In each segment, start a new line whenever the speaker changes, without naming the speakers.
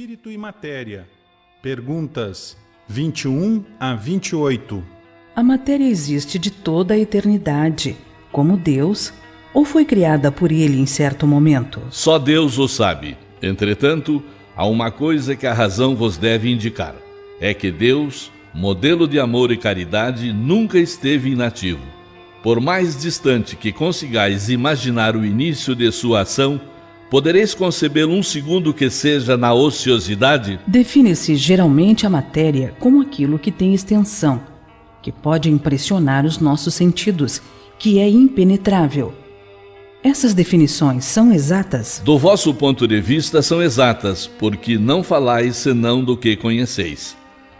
Espírito e Matéria. Perguntas 21 a 28.
A matéria existe de toda a eternidade, como Deus, ou foi criada por Ele em certo momento?
Só Deus o sabe. Entretanto, há uma coisa que a razão vos deve indicar. É que Deus, modelo de amor e caridade, nunca esteve inativo. Por mais distante que consigais imaginar o início de sua ação, podereis concebê-lo um segundo que seja na ociosidade?
Define-se geralmente a matéria como aquilo que tem extensão, que pode impressionar os nossos sentidos, que é impenetrável. Essas definições são exatas?
Do vosso ponto de vista são exatas, porque não falais senão do que conheceis.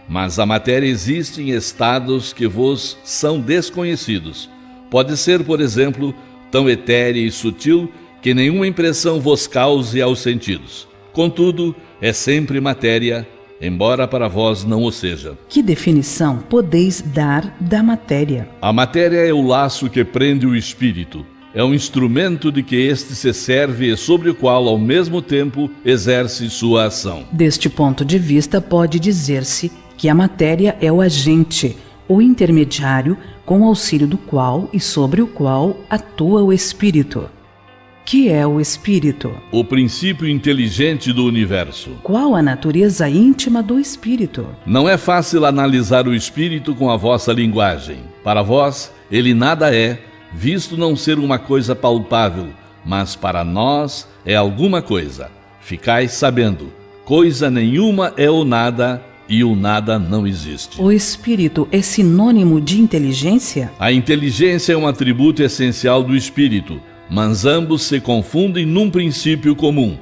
Mas a matéria existe em estados que vos são desconhecidos. Pode ser, por exemplo, tão etérea e sutil que nenhuma impressão vos cause aos sentidos. Contudo, é sempre matéria, embora para vós não o seja.
Que definição podeis dar da matéria?
A matéria é o laço que prende o espírito. É um instrumento de que este se serve e sobre o qual, ao mesmo tempo, exerce sua ação.
Deste ponto de vista, pode dizer-se que a matéria é o agente, o intermediário, com o auxílio do qual e sobre o qual atua o espírito. Que é o espírito?
O princípio inteligente do universo.
Qual a natureza íntima do espírito?
Não é fácil analisar o espírito com a vossa linguagem. Para vós, ele nada é, visto não ser uma coisa palpável, mas para nós é alguma coisa. Ficais sabendo, coisa nenhuma é o nada, e o nada não existe.
O espírito é sinônimo de inteligência?
A inteligência é um atributo essencial do espírito, mas ambos se confundem num princípio comum,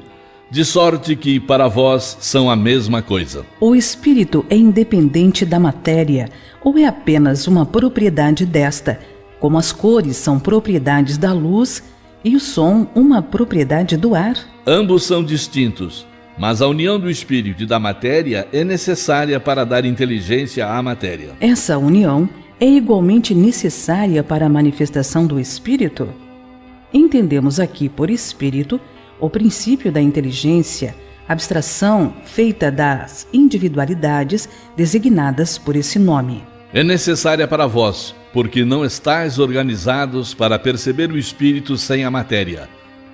de sorte que para vós são a mesma coisa.
O espírito é independente da matéria, ou é apenas uma propriedade desta, como as cores são propriedades da luz e o som uma propriedade do ar?
Ambos são distintos, mas a união do espírito e da matéria é necessária para dar inteligência à matéria.
Essa união é igualmente necessária para a manifestação do espírito? Entendemos aqui por espírito o princípio da inteligência, abstração feita das individualidades designadas por esse nome.
É necessária para vós, porque não estáis organizados para perceber o espírito sem a matéria.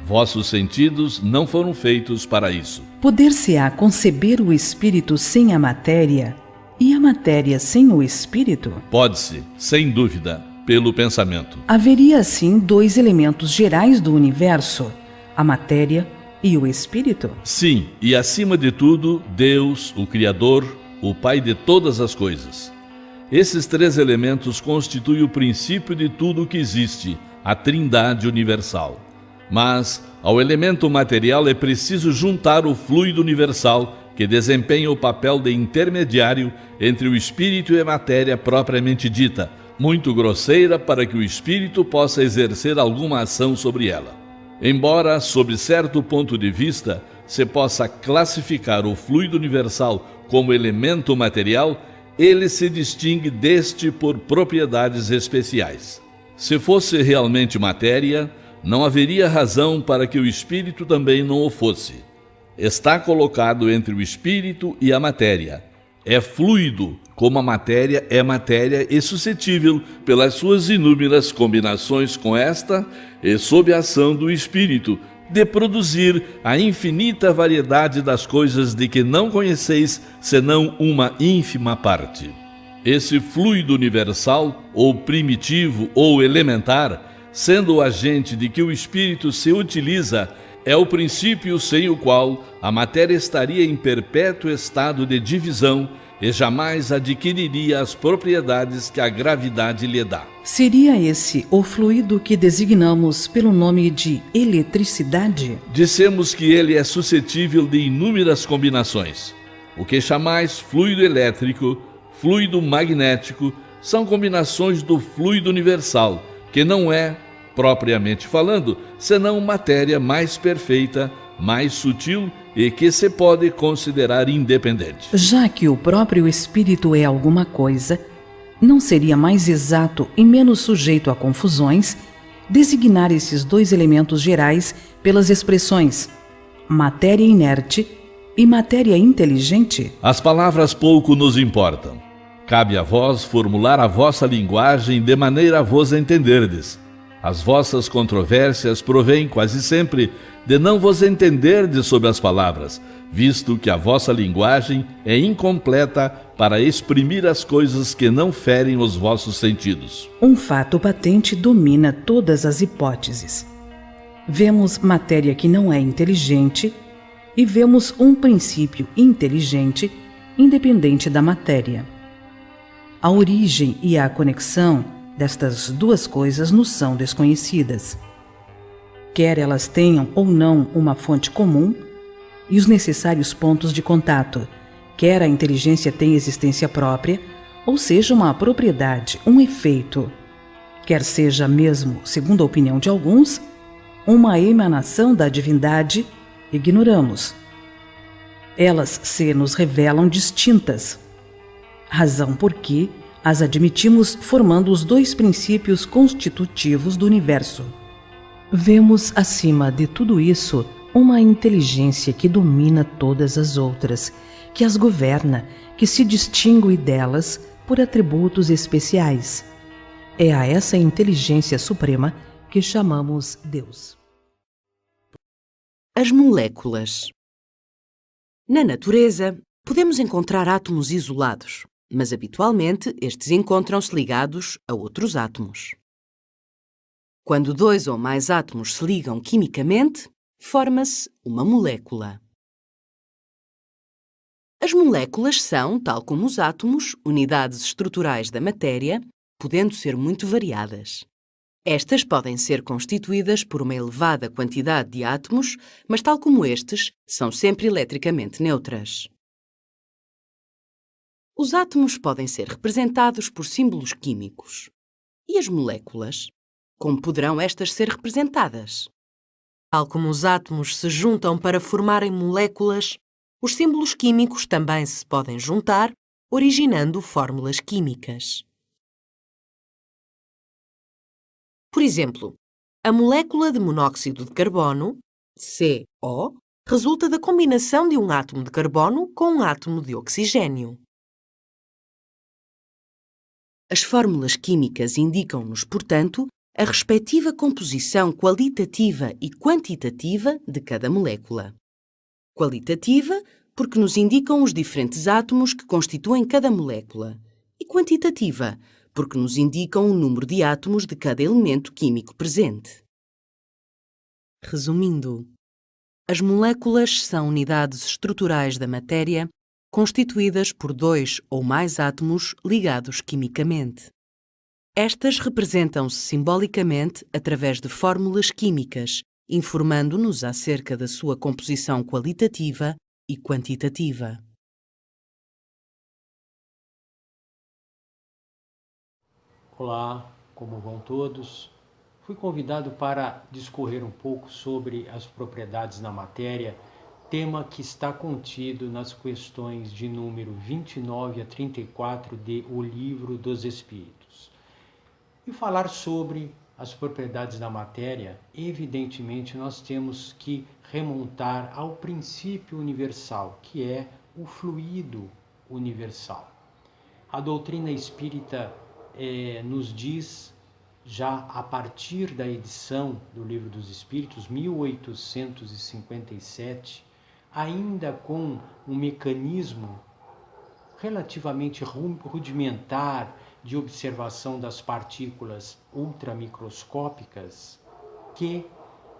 Vossos sentidos não foram feitos para isso.
Poder-se-á conceber o espírito sem a matéria e a matéria sem o espírito?
Pode-se, sem dúvida, pelo pensamento.
Haveria, assim, dois elementos gerais do universo, a matéria e o espírito?
Sim, e acima de tudo, Deus, o Criador, o Pai de todas as coisas. Esses três elementos constituem o princípio de tudo o que existe, a Trindade universal. Mas, ao elemento material é preciso juntar o fluido universal, que desempenha o papel de intermediário entre o espírito e a matéria propriamente dita, muito grosseira para que o espírito possa exercer alguma ação sobre ela. Embora, sob certo ponto de vista, se possa classificar o fluido universal como elemento material, ele se distingue deste por propriedades especiais. Se fosse realmente matéria, não haveria razão para que o espírito também não o fosse. Está colocado entre o espírito e a matéria. É fluido, como a matéria é matéria e suscetível, pelas suas inúmeras combinações com esta e sob a ação do espírito, de produzir a infinita variedade das coisas de que não conheceis senão uma ínfima parte. Esse fluido universal, ou primitivo ou elementar, sendo o agente de que o espírito se utiliza, é o princípio sem o qual a matéria estaria em perpétuo estado de divisão e jamais adquiriria as propriedades que a gravidade lhe dá.
Seria esse o fluido que designamos pelo nome de eletricidade?
Dissemos que ele é suscetível de inúmeras combinações. O que chamais fluido elétrico, fluido magnético, são combinações do fluido universal, que não é, propriamente falando, senão matéria mais perfeita, mais sutil e que se pode considerar independente.
Já que o próprio espírito é alguma coisa, não seria mais exato e menos sujeito a confusões designar esses dois elementos gerais pelas expressões matéria inerte E matéria inteligente?
As palavras pouco nos importam. Cabe a vós formular a vossa linguagem de maneira a vos entenderdes. As vossas controvérsias provêm quase sempre de não vos entenderdes sobre as palavras, visto que a vossa linguagem é incompleta para exprimir as coisas que não ferem os vossos sentidos.
Um fato patente domina todas as hipóteses. Vemos matéria que não é inteligente e vemos um princípio inteligente independente da matéria. A origem e a conexão destas duas coisas nos são desconhecidas. Quer elas tenham ou não uma fonte comum e os necessários pontos de contato, quer a inteligência tenha existência própria, ou seja, uma propriedade, um efeito, quer seja mesmo, segundo a opinião de alguns, uma emanação da divindade, ignoramos. Elas se nos revelam distintas, razão por que as admitimos formando os dois princípios constitutivos do universo. Vemos acima de tudo isso uma inteligência que domina todas as outras, que as governa, que se distingue delas por atributos especiais. É a essa inteligência suprema que chamamos Deus.
As moléculas. Na natureza, podemos encontrar átomos isolados, mas habitualmente estes encontram-se ligados a outros átomos. Quando dois ou mais átomos se ligam quimicamente, forma-se uma molécula. As moléculas são, tal como os átomos, unidades estruturais da matéria, podendo ser muito variadas. Estas podem ser constituídas por uma elevada quantidade de átomos, mas, tal como estes, são sempre eletricamente neutras. Os átomos podem ser representados por símbolos químicos. E as moléculas? Como poderão estas ser representadas? Tal como os átomos se juntam para formarem moléculas, os símbolos químicos também se podem juntar, originando fórmulas químicas. Por exemplo, a molécula de monóxido de carbono, CO, resulta da combinação de um átomo de carbono com um átomo de oxigênio. As fórmulas químicas indicam-nos, portanto, a respectiva composição qualitativa e quantitativa de cada molécula. Qualitativa, porque nos indicam os diferentes átomos que constituem cada molécula, e quantitativa, porque nos indicam o número de átomos de cada elemento químico presente. Resumindo, as moléculas são unidades estruturais da matéria constituídas por dois ou mais átomos ligados quimicamente. Estas representam-se simbolicamente através de fórmulas químicas, informando-nos acerca da sua composição qualitativa e quantitativa.
Olá, como vão todos? Fui convidado para discorrer um pouco sobre as propriedades da matéria, tema que está contido nas questões de número 29 a 34 de O Livro dos Espíritos. E falar sobre as propriedades da matéria, evidentemente nós temos que remontar ao princípio universal, que é o fluido universal. A doutrina espírita nos diz, já a partir da edição do Livro dos Espíritos, 1857, ainda com um mecanismo relativamente rudimentar de observação das partículas ultramicroscópicas, que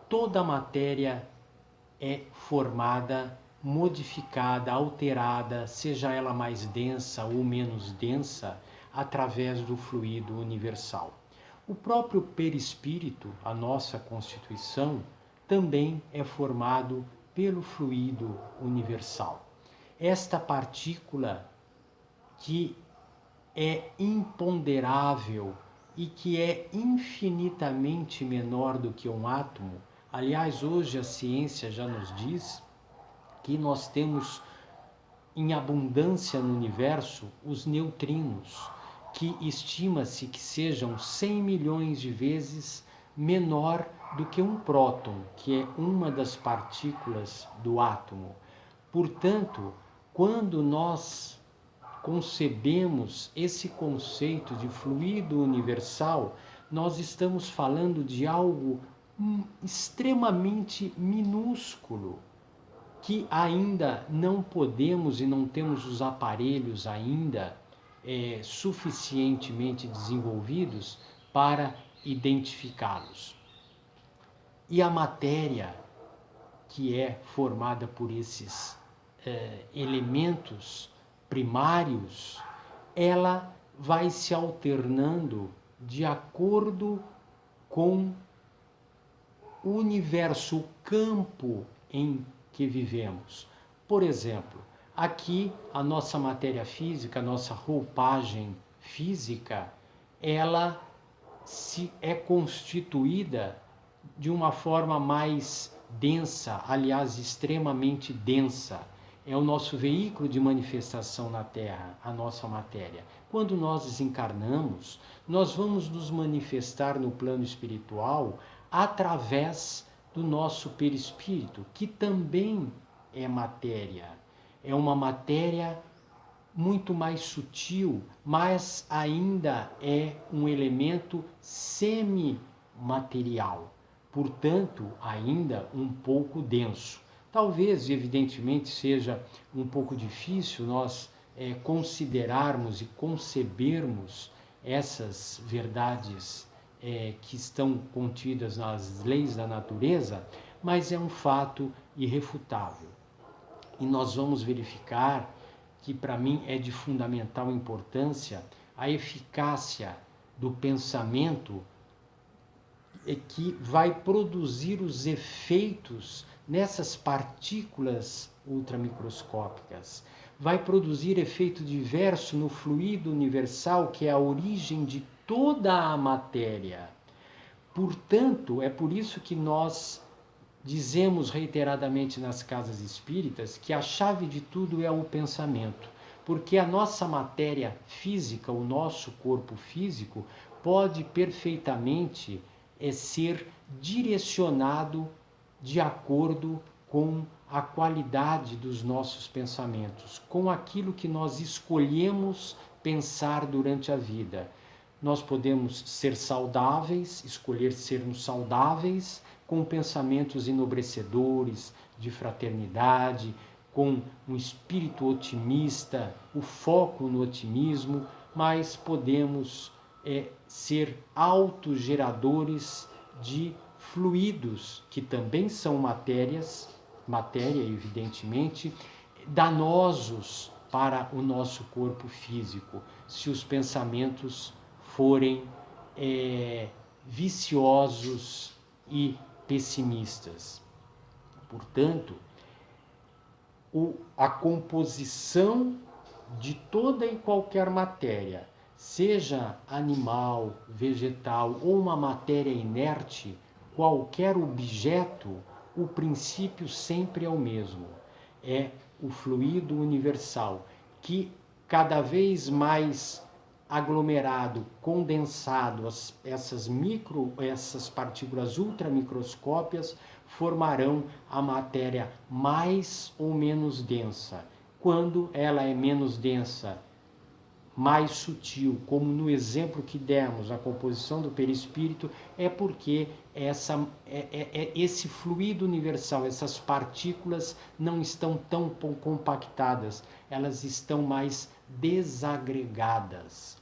toda a matéria é formada, modificada, alterada, seja ela mais densa ou menos densa, através do fluido universal. O próprio perispírito, a nossa constituição, também é formado pelo fluido universal. Esta partícula que é imponderável e que é infinitamente menor do que um átomo. Aliás, hoje a ciência já nos diz que nós temos em abundância no universo os neutrinos, que estima-se que sejam 100 milhões de vezes menor do que um próton, que é uma das partículas do átomo. Portanto, quando nós concebemos esse conceito de fluido universal, nós estamos falando de algo extremamente minúsculo, que ainda não podemos e não temos os aparelhos ainda suficientemente desenvolvidos para identificá-los. E a matéria, que é formada por esses elementos primários, ela vai se alternando de acordo com o universo, o campo em que vivemos. Por exemplo, aqui a nossa matéria física, a nossa roupagem física, ela é constituída de uma forma mais densa, aliás, extremamente densa. É o nosso veículo de manifestação na Terra, a nossa matéria. Quando nós desencarnamos, nós vamos nos manifestar no plano espiritual através do nosso perispírito, que também é matéria. É uma matéria muito mais sutil, mas ainda é um elemento semimaterial, portanto, ainda um pouco denso. Talvez, evidentemente, seja um pouco difícil nós considerarmos e concebermos essas verdades que estão contidas nas leis da natureza, mas é um fato irrefutável. E nós vamos verificar que, para mim, é de fundamental importância a eficácia do pensamento que vai produzir os efeitos nessas partículas ultramicroscópicas. Vai produzir efeito diverso no fluido universal, que é a origem de toda a matéria. Portanto, é por isso que nós dizemos reiteradamente nas casas espíritas que a chave de tudo é o pensamento, porque a nossa matéria física, o nosso corpo físico, pode perfeitamente ser direcionado de acordo com a qualidade dos nossos pensamentos, com aquilo que nós escolhemos pensar durante a vida. Nós podemos ser saudáveis, escolher sermos saudáveis, com pensamentos enobrecedores, de fraternidade, com um espírito otimista, o foco no otimismo, mas podemos ser autogeradores de fluidos, que também são matéria, evidentemente, danosos para o nosso corpo físico, se os pensamentos forem viciosos e pessimistas. Portanto, a composição de toda e qualquer matéria, seja animal, vegetal ou uma matéria inerte, qualquer objeto, o princípio sempre é o mesmo. É o fluido universal, que cada vez mais aglomerado, condensado, essas partículas ultramicroscópicas formarão a matéria mais ou menos densa. Quando ela é menos densa, mais sutil, como no exemplo que demos, a composição do perispírito, é porque esse fluido universal, essas partículas não estão tão compactadas, elas estão mais desagregadas.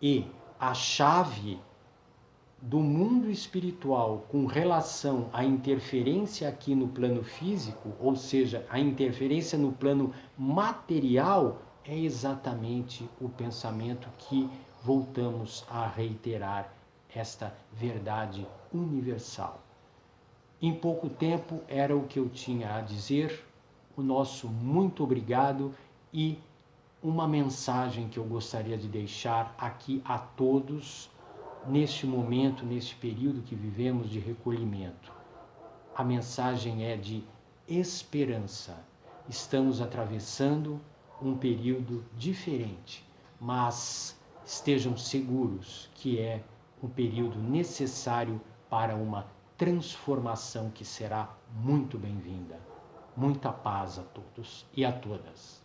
E a chave do mundo espiritual com relação à interferência aqui no plano físico, ou seja, a interferência no plano material, é exatamente o pensamento que voltamos a reiterar esta verdade universal. Em pouco tempo era o que eu tinha a dizer. O nosso muito obrigado e uma mensagem que eu gostaria de deixar aqui a todos neste momento, neste período que vivemos de recolhimento. A mensagem é de esperança. Estamos atravessando um período diferente, mas estejam seguros que é um período necessário para uma transformação que será muito bem-vinda. Muita paz a todos e a todas.